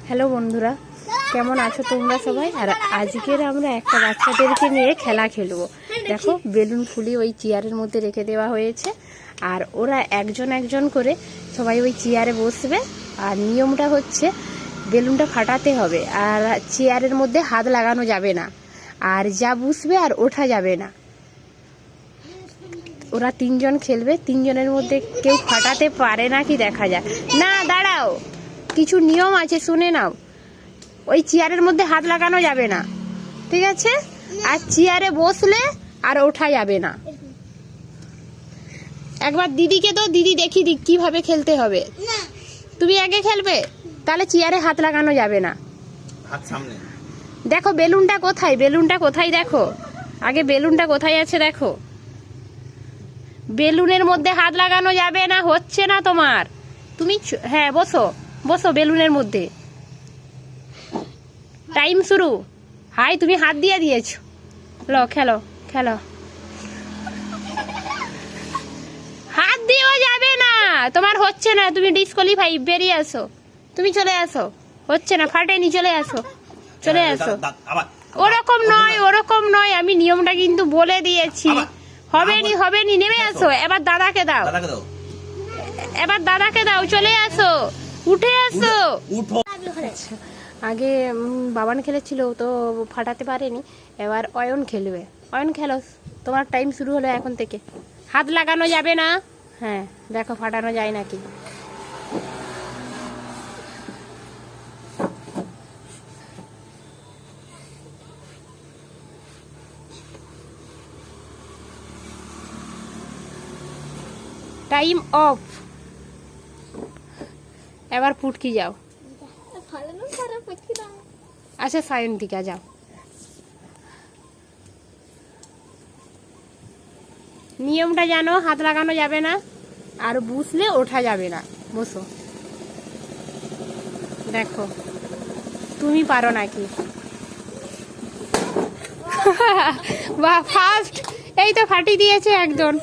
Hello বন্ধুরা, কেমন আছো তোমরা সবাই? আর আজকের আমরা একটা বাচ্চাদেরকে নিয়ে খেলা খেলবো। দেখো, বেলুন ফুলিয়ে ওই চেয়ারের মধ্যে রেখে দেওয়া হয়েছে, আর ওরা একজন একজন করে সবাই ওই চেয়ারে বসবে। আর নিয়মটা হচ্ছে বেলুনটা ফাটাতে হবে, আর চেয়ারের মধ্যে হাত লাগানো যাবে না, আর যা বসবে আর ওঠা যাবে না। ওরা তিনজন খেলবে, তিনজনের মধ্যে কেউ ফাটাতে পারে না কি দেখা যায় না। দাঁড়াও, কিছু নিয়ম আছে, শুনে নাও। ওই চেয়ারের মধ্যে হাত লাগানো যাবে না, ঠিক আছে? আর চেয়ারে বসলে আর ওঠা যাবে না। একবার দিদিকে তো, দিদি দেখি দিক কিভাবে খেলতে হবে। তুমি আগে খেলবে, তাহলে চেয়ারে হাত লাগানো যাবে না। হাত সামনে দেখো বেলুনটা কোথায়, বেলুনটা কোথায় দেখো, আগে বেলুনটা কোথায় আছে দেখো। বেলুনের মধ্যে হাত লাগানো যাবে না, হচ্ছে না তোমার। তুমি হ্যাঁ বসো, বসো বেলুনের মধ্যে। টাইম শুরু। হাই, তুমি হাত দিয়ে দিয়েছো। লো, খেলো খেলো। হাত দিয়েও যাবে না, তোমার হচ্ছে না, তুমি ডিসকোয়ালিফাই, বেরিয়ে আসো। তুমি চলে আসো, হচ্ছে না, ফাটেনি, চলে আসো, চলে আসো। ওরকম নয়, ওরকম নয়, আমি নিয়মটা কিন্তু বলে দিয়েছি। হবেনি, হবেনি, নেমে আসো। এবার দাদাকে দাও, এবার দাদাকে দাও, চলে আসো, উঠে আসো। আচ্ছা, আগে বাবান খেলেছিল তো ফাটাতে পারেনি, এবার অয়ন খেলবে। অয়ন খেলো, তোমার টাইম শুরু হলো এখন থেকে। হাত লাগানো যাবে না। হ্যাঁ, দেখো ফাটানো যায় নাকি। Time of. এবার পুটকি যাও। আচ্ছা, সায়ন্তিকা যাও। নিয়মটা জানো, হাত লাগানো যাবে না, আর বসলে ওঠা যাবে না। বসো, দেখো তুমি পারো নাকি। বাহ, ফার্স্ট। এই তো ফাটিয়ে দিয়েছে একজন।